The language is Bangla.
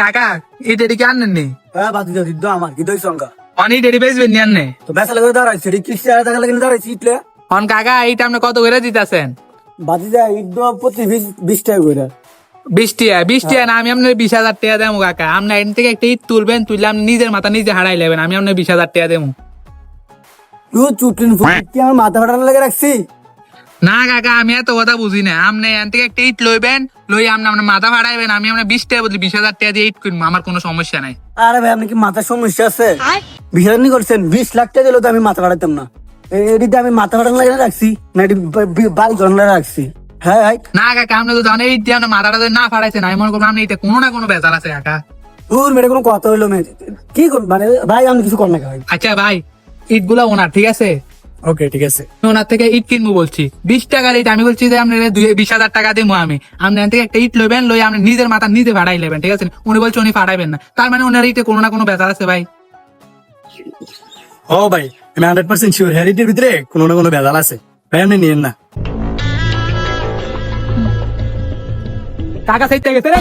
কাকা এই ডেডি কি আনেন নি হ্যাঁ বাদ দিদ আমার কি দই সংখ্যা অনি ডেডি বেচবেন নি আনে তো বেসা লাগে দাঁড়াইছে রে কি টাকা লাগে দাঁড়াইছি ইটলে অন কাকা এইটা আপনি কত করে দিতেছেন? বাদি যায় ঈদ প্রতি 20 টাকা করে 20 টাকা না, আমি আপনার 20,000 টাকা দেবো কাকা। আপনার এখান থেকে একটা ইট তুলবেন, তুললে আপনি নিজের মাথা নিজে হারাই নেবেন, আমি আপনার 20,000 টাকা দেবো। তুই চুটিন কি আমার মাথা ফাটানো লাগে রাখছি না কাকা, আমি এত কথা বুঝি না। আপনি এখান থেকে একটা ইট লইবেন, লই আপনি আপনার মাথা ফাটাইবেন, আমি আপনার 20 টাকা বদলে 20,000 টাকা দিয়ে ইট কিনবো, আমার কোনো সমস্যা নাই। আরে ভাই আপনি কি মাথার সমস্যা আছে বিহারনি করছেন 20 লাখ টাকা দিলেও তো আমি মাথা ফাটাতাম না এদিকে আমি মাথা ফাটানো লাগে রাখছি না এটি বাড়ি ঘর লাগে রাখছি হ্যাঁ ভাই না কাকা, আপনি তো জানেন ইট দিয়ে আপনার মাথাটা যদি না ফাটাইছেন, আমি মনে করবো আপনি এটা কোনো না কোনো বেজার আছে কাকা। তোর মেরে কোনো কথা হইলো মেয়ে কি করব মানে ভাই আমি কিছু কর না ভাই আচ্ছা ভাই, ইট গুলা ওনার, ঠিক আছে? ওকে ঠিক আছে আমি ওনার থেকে ইট কিনবো বলছি, 20 টাকার ইট। আমি বলছি যে আপনি 20,000 টাকা দেবো আমি। আপনি এখান থেকে একটা ইট লইবেন, লই আপনি নিজের মাথা নিজে ফাটাই নেবেন, ঠিক আছে? উনি বলছে উনি ফাটাইবেন না, তার মানে ওনার ইটে কোনো না কোনো বেজার আছে ভাই। ও ভাই আমি 100% শিওর হেরিটির ভিতরে কোনো না কোনো ভেজাল আছে ভাই আপনি নিয়েন না কাকা সাইড থেকে গেছে রে।